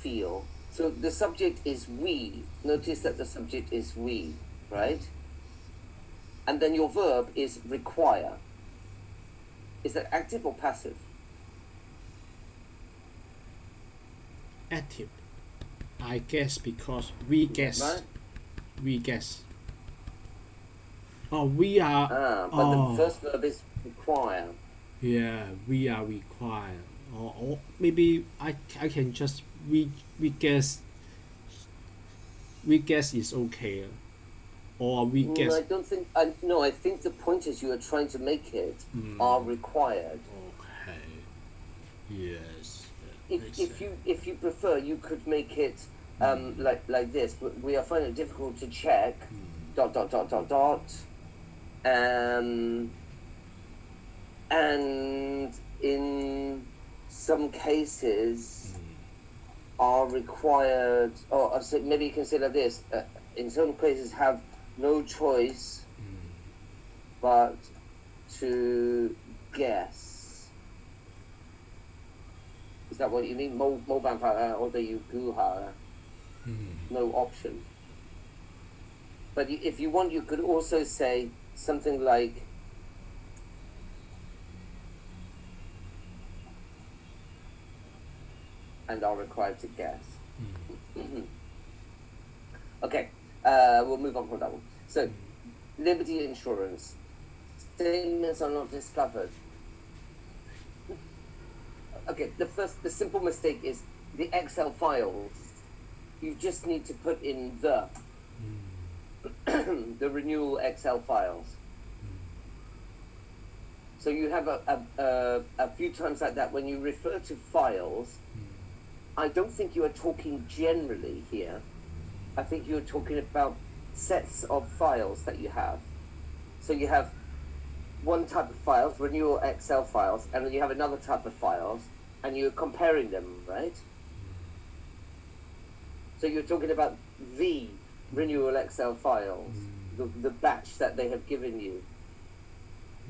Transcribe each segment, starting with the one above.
feel. So the subject is we. Notice that the subject is we, right? And then your verb is require. Is that active or passive? Active. I guess because we guess. Right? We guess. Oh, we are. But the Oh, first verb is require. yeah, we are required. Or maybe I can just we guess. We guess is okay. Or we guess. I don't think. No, I think the point is you are trying to make it are required. Okay. Yes. If you prefer, you could make it like this. But we are finding it difficult to check. Dot dot dot dot dot. And in some cases are required, or so maybe you can say like this, in some cases have no choice but to guess. Is that what you mean? 冇辦法啊，我哋要估下啊， no option. But if you want, you could also say something like, and are required to guess. Okay, we'll move on from that one. So, Liberty Insurance. Statements are not discovered. Okay, the simple mistake is the Excel files. You just need to put in the renewal Excel files. So you have a few times like that when you refer to files. I don't think you are talking generally here. I think you're talking about sets of files that you have. So you have one type of files, renewal Excel files, and then you have another type of files, and you're comparing them, right? So you're talking about the renewal Excel files, the batch that they have given you.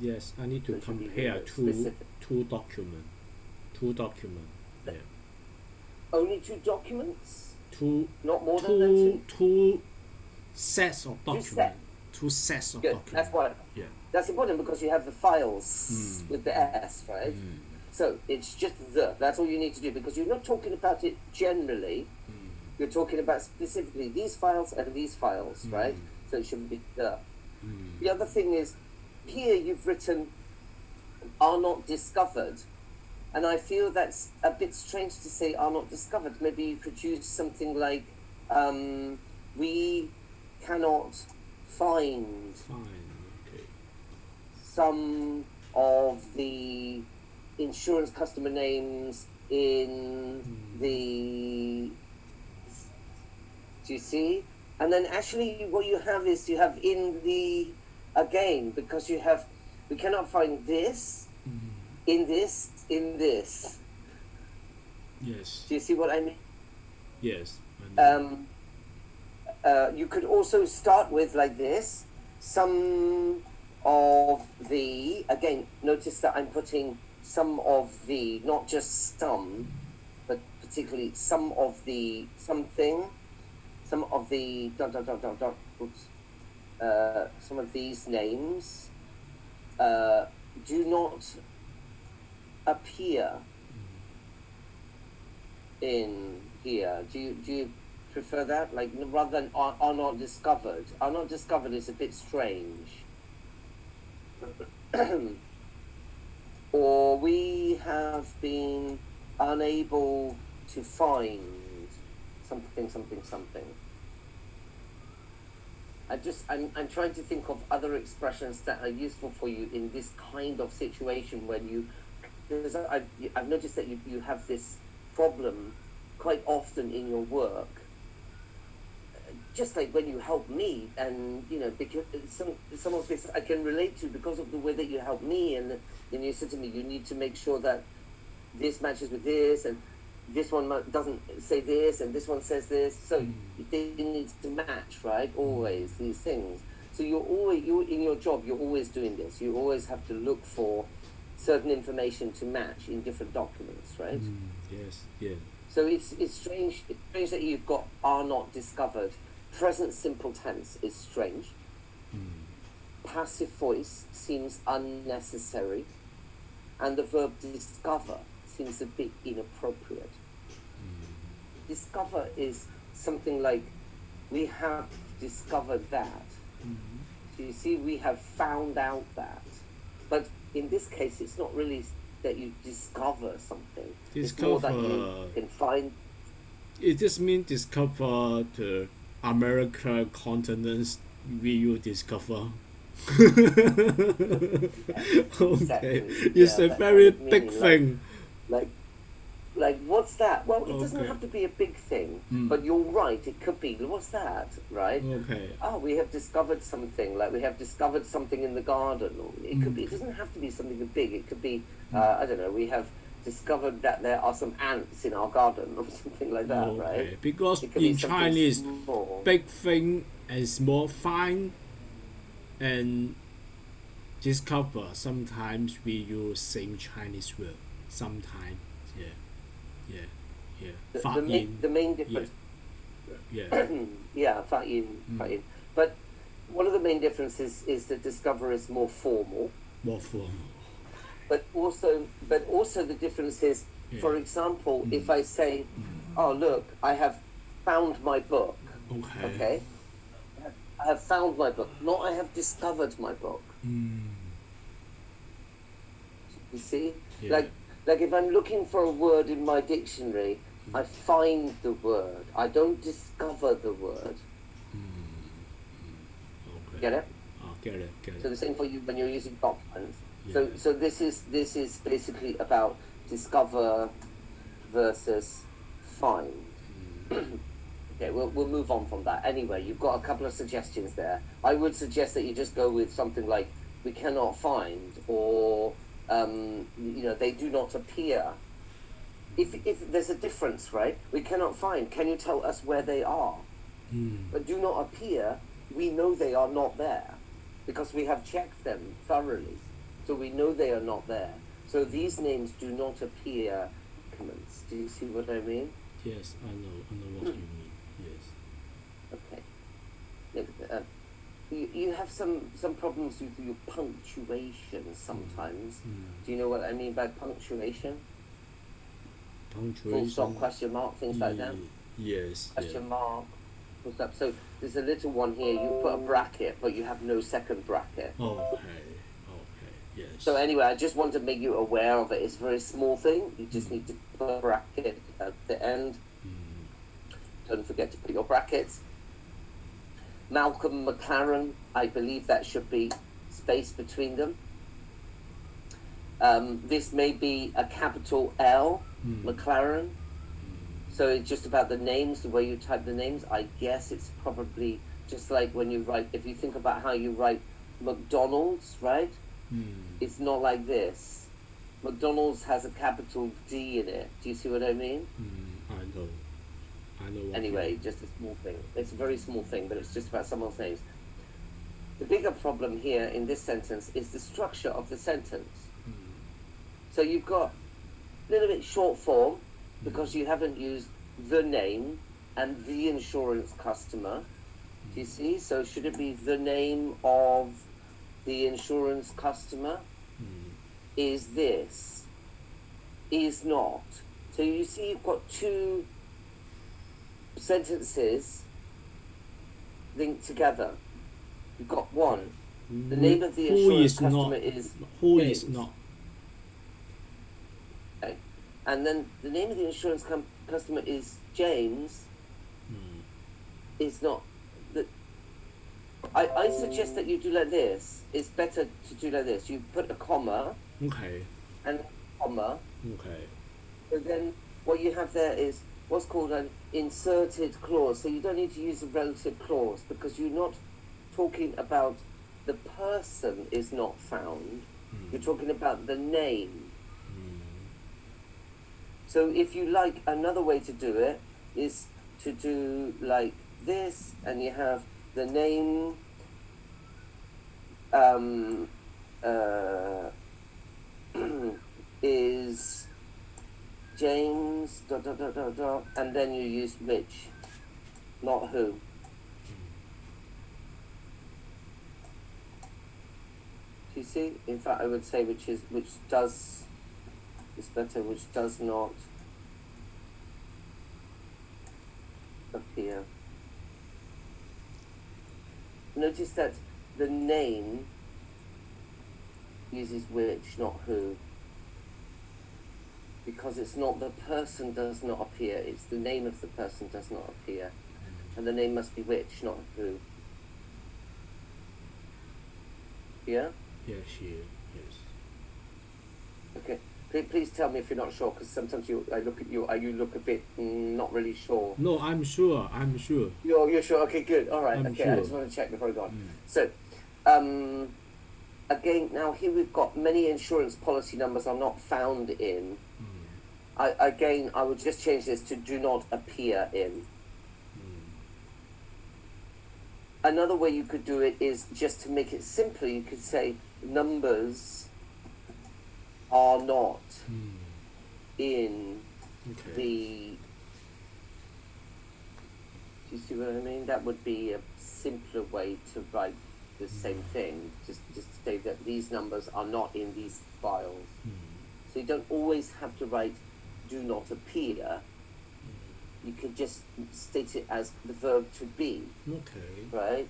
Yes, I need to So it should be compare very two specific. documents. Yeah. Only 2 documents? Two Not more than that? two sets of documents. sets. Two sets of Good. documents. That's what. Yeah. That's important because you have the files with the S, right? So it's just the. That's all you need to do because you're not talking about it generally. You're talking about specifically these files and these files, right? So it should be the. The other thing is, here you've written are not discovered. And I feel that's a bit strange to say are not discovered. Maybe you could use something like we cannot find Fine. Okay. some of the insurance customer names in the. Do you see? And then actually what you have is you have in the again because you have we cannot find this in this in this. Yes. Do you see what I mean? Yes. I know. You could also start with like this. Some of the again. Notice that I'm putting some of the, not just some, but particularly some of the something. Some of the dot dot dot dot dot. Oops. Some of these names do not appear in here. Do you prefer that? Like rather than are not discovered. Are not discovered is a bit strange. Or we have been unable to find something. I'm trying to think of other expressions that are useful for you in this kind of situation when you, because I've noticed that you have this problem quite often in your work. Just like when you help me, and because some of this I can relate to because of the way that you help me, and then you said to me, you need to make sure that this matches with this, and this one doesn't say this, and this one says this, so they need to match, right? Always these things. So you in your job, you're always doing this. You always have to look for certain information to match in different documents, right? Yes. Yeah. So it's strange. It's strange that you've got are not discovered. Present simple tense is strange. Passive voice seems unnecessary, and the verb discover seems a bit inappropriate. Discover is something like we have discovered that. So you see, we have found out that. But in this case, it's not really that you discover something. It's more that you Discover. can find. It just means discover the America continents we will discover. Okay, Exactly. it's Yeah, a that very kind of big meaning. thing. Like, like what's that? Well, it doesn't Okay. have to be a big thing, Mm. but you're right. It could be. What's that? Right? Okay. Oh, we have discovered something. Like we have discovered something in the garden. Or it could be. It Mm. doesn't have to be something big. It could be. I don't know. We have discovered that there are some ants in our garden or something like that. Okay. Right? Because It could be in something Chinese, small. big thing and small fine and discover. Sometimes we use same Chinese word. Sometimes, yeah, yeah, yeah. The main difference. Yeah. Yeah, 发音, 发音. But one of the main differences is that discover is more formal. More formal. But also the difference is, for Yeah. example, if I say, "Oh, look, I have found my book." Okay. Okay, I have found my book. Not I have discovered my book. You see, Yeah. like if I'm looking for a word in my dictionary, I find the word. I don't discover the word. Okay. Get it? Oh, get it. So the same for you when you're using documents. Yeah. So this is basically about discover versus find. Okay, we'll move on from that. Anyway, you've got a couple of suggestions there. I would suggest that you just go with something like we cannot find, or they do not appear. If there's a difference, right? We cannot find. Can you tell us where they are? But do not appear. We know they are not there because we have checked them thoroughly. So we know they are not there. So these names do not appear documents. Do you see what I mean? Yes, I know what you mean. Yes. Okay. You have some problems with your punctuation sometimes. Do you know what I mean by punctuation? Punctuation. Full stop, question mark, things like that. Yes. Question mark, full stop. So there's a little one here. You put a bracket, but you have no second bracket. Okay. Yes. So anyway, I just want to make you aware of it. It's a very small thing. You just need to put a bracket at the end. Don't forget to put your brackets. Malcolm McLaren, I believe that should be space between them. This may be a capital L, McLaren. So it's just about the names, the way you type the names. I guess it's probably just like when you write, if you think about how you write McDonald's, right? It's not like this. McDonald's has a capital D in it. Do you see what I mean? I know. What Anyway, you mean. just a small thing. It's a very small thing, but it's just about someone's names. The bigger problem here in this sentence is the structure of the sentence. So you've got a little bit short form because you haven't used the name and the insurance customer. Do you see? So should it be the name of the insurance customer? Is this? Is not. So you see you've got two sentences linked together. You've got one. The name of the Who insurance is customer not? is Who James. is not? Okay. And then the name of the insurance customer is James. Is not. I suggest that you do like this. It's better to do like this. You put a comma Okay. and a comma. Okay. So then what you have there is what's called an inserted clause. So you don't need to use a relative clause because you're not talking about the person is not found. You're talking about the name. So if you like, another way to do it is to do like this, and you have the name is James, dot, dot, dot, dot, dot, and then you use which, not who. Do you see? In fact, I would say which does, is better, which does not appear. Notice that the name uses which, not who. Because it's not the person does not appear, it's the name of the person does not appear. And the name must be which, not who. Yeah? Yes, here, yes. Okay. Please tell me if you're not sure, because sometimes I look at you, you look a bit not really sure. No, I'm sure. You're sure? Okay, good. All right. I'm Okay, sure. I just want to check before I go on. So, again, now here we've got many insurance policy numbers are not found in. I would just change this to do not appear in. Another way you could do it is just to make it simpler. You could say numbers are not in Okay. the. Do you see what I mean? That would be a simpler way to write the same thing. Just say that these numbers are not in these files. So you don't always have to write do not appear. You can just state it as the verb to be, Okay. right?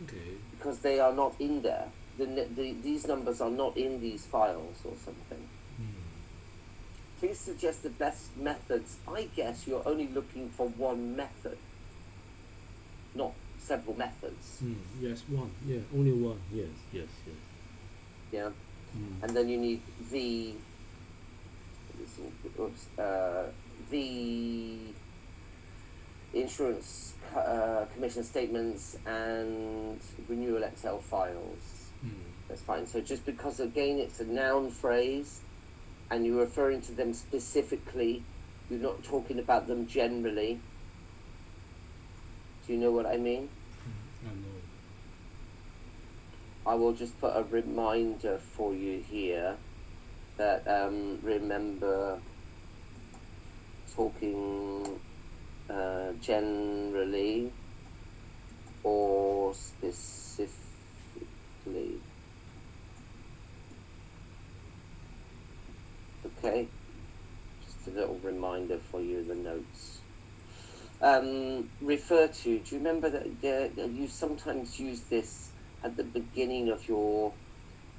Okay. Because they are not in there. These numbers are not in these files or something. Please suggest the best methods. I guess you're only looking for one method, not several methods. Yes, one. Yeah, only one. Yes. Yeah, and then you need the insurance commission statements and renewal Excel files. That's fine. So just because again it's a noun phrase and you're referring to them specifically, you're not talking about them generally. Do you know what I mean? I know. I will just put a reminder for you here that remember talking generally or specifically. Okay, just a little reminder for you, the notes. Refer to, do you remember that you sometimes use this at the beginning of your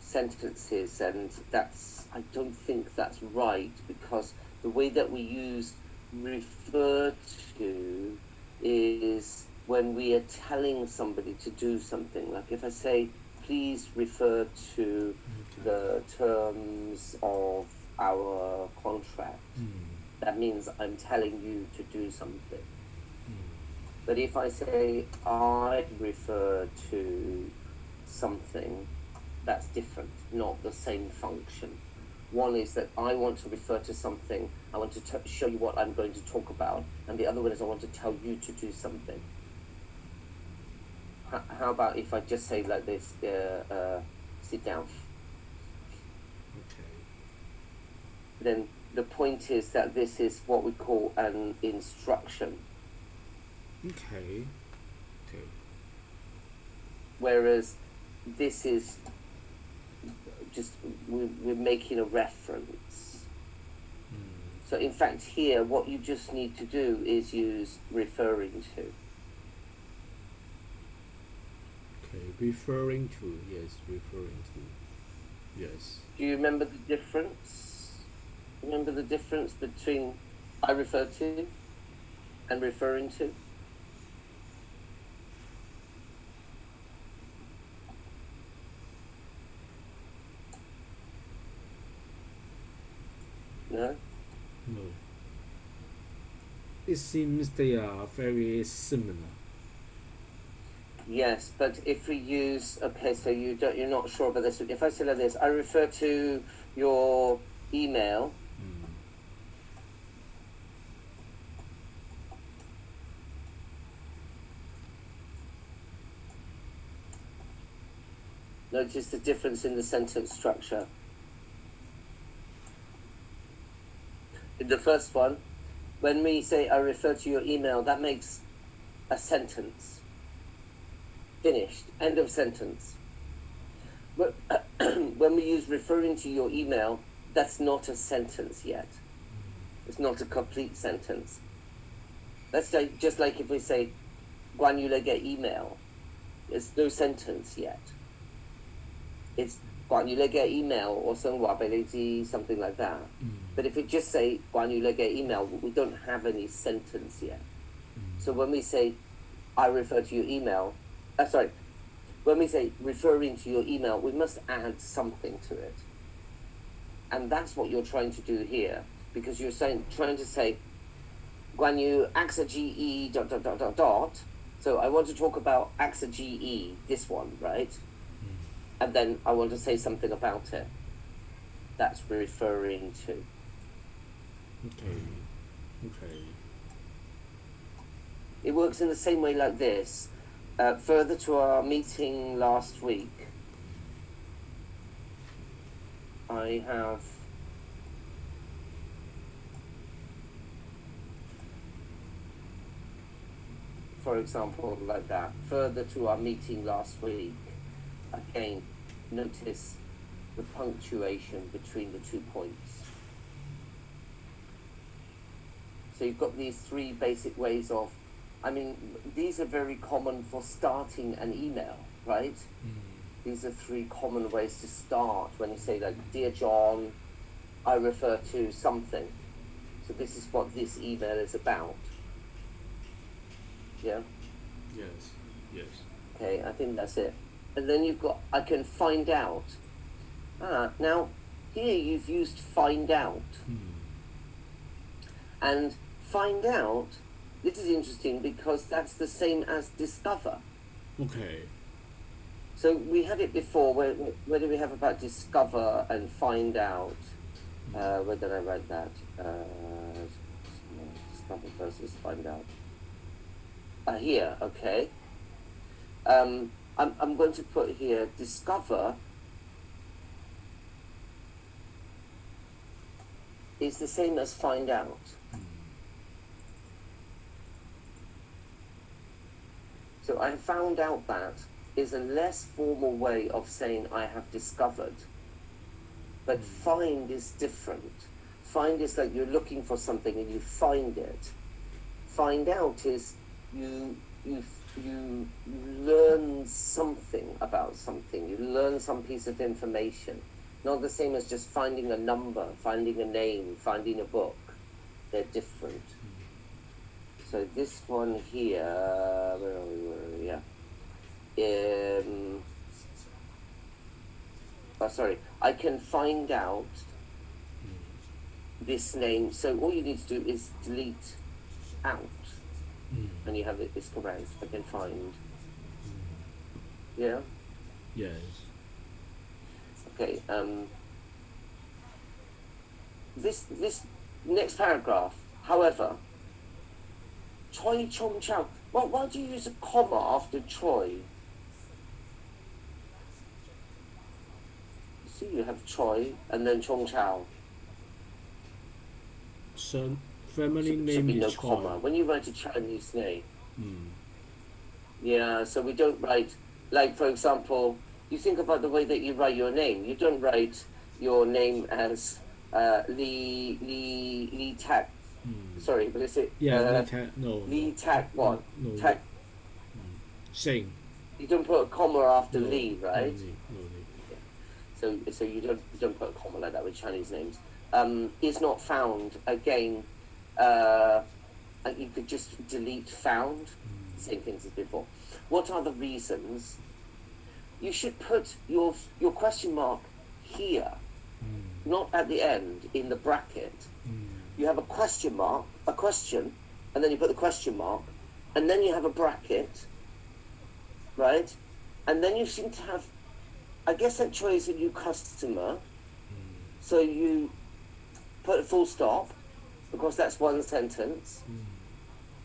sentences, and I don't think that's right, because the way that we use refer to is when we are telling somebody to do something. Like if I say, please refer to the terms of our contract, that means I'm telling you to do something. But if I say I refer to something, that's different, not the same function. One is that I want to refer to something, I want to show you what I'm going to talk about, and the other one is I want to tell you to do something. How about if I just say like this, sit down. Okay. Then the point is that this is what we call an instruction. Okay. Whereas this is just, we're making a reference. So in fact here, what you just need to do is use referring to. Okay, referring to, yes, yes. Do you remember the difference? Remember the difference between I refer to and referring to? No? No. It seems they are very similar. Yes, but if we use, okay, so you're not sure about this. If I say like this, I refer to your email. Notice the difference in the sentence structure. the first one, when we say I refer to your email, that makes a sentence. Finished. End of sentence. But when we use referring to your email, that's not a sentence yet. It's not a complete sentence. That's just like if we say 關於你嘅email, it's no sentence yet. It's 關於你嘅email, 我想話俾你知, something like that. But if we just say 關於你嘅email, we don't have any sentence yet. So when we say I refer to your email, when we say referring to your email, we must add something to it. And that's what you're trying to do here, because you're trying to say 關於 AXA GE ... So I want to talk about AXA GE, this one, right? And then I want to say something about it. That's referring to. Okay. It works in the same way like this. Further to our meeting last week, I have for example, like that. Further to our meeting last week, again, notice the punctuation between the 2 points. So you've got these 3 basic ways of, these are very common for starting an email, right? These are 3 common ways to start when you say like, Dear John, I refer to something. So this is what this email is about. Yeah? Yes. Okay, I think that's it. And then you've got, I can find out. Now, here you've used find out. And find out, this is interesting because that's the same as discover. Okay. So we had it before, where do we have about discover and find out? Where did I write that? Discover versus find out. Here, okay. I'm going to put here discover is the same as find out. So I found out that is a less formal way of saying I have discovered. But find is different. Find is like you're looking for something and you find it. Find out is you learn something about something. You learn some piece of information. Not the same as just finding a number, finding a name, finding a book. They're different. So this one here, where are we? Yeah. I can find out this name. So all you need to do is delete out. And you have this correct. I can find. Yeah? Yes. Okay, this next paragraph, however, Choi Chong Chow. Why do you use a comma after Choi? See, you have Choi and then Chong Chow. So family Should name be no is comma. Choi. When you write a Chinese name. Yeah, so we don't write, like for example, you think about the way that you write your name. You don't write your name as Li Tak. Sorry, but is it? Yeah, no. Li Tak what? No. Tak. Sing. You don't put a comma after No, Li, right? No. So you don't put a comma like that with Chinese names. Is not found again. You could just delete found. Same things as before. What are the reasons? You should put your question mark here, not at the end in the bracket. You have a question mark, a question, and then you put the question mark, and then you have a bracket, right? And then you seem to have, I guess that Choi is a new customer, so you put a full stop, because that's one sentence.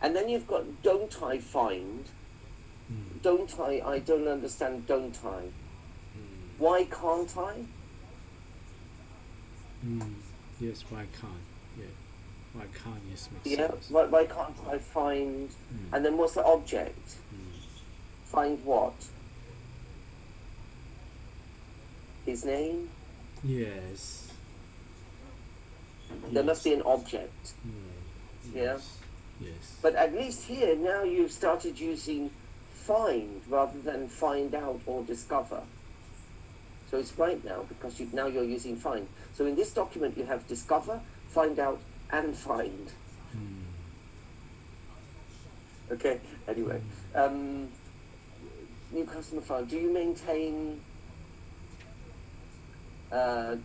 And then you've got don't I find. Don't I don't understand, don't I? Why can't I? Yes, why can't? Yeah. Why can't it make Yeah, sense? why can't I find, and then what's the object? Find what? His name? Yes. There must be Yes. an object. Yeah. Yes. Yes. But at least here, now you've started using find rather than find out or discover. So it's right now because now you're using find. So in this document, you have discover, find out, and find. Okay, anyway. New customer file. Do you maintain a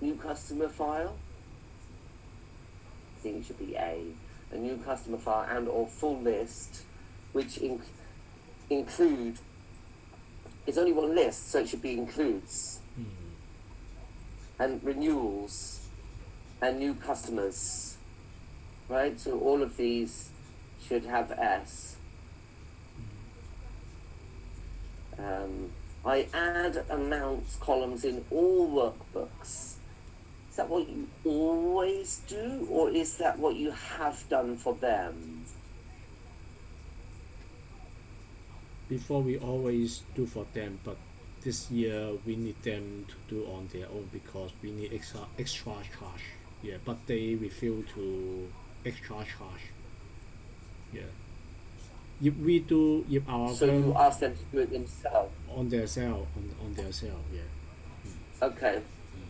new customer file? I think it should be a new customer file and or full list, which include. It's only one list, so it should be includes and renewals and new customers, right? So all of these should have S. I add amounts columns in all workbooks. Is that what you always do, or is that what you have done for them? Before we always do for them, but this year we need them to do on their own because we need extra charge. Yeah, but they refuse to extra charge. Yeah. If our So you firm ask them to do it themselves. on their cell, yeah. Okay.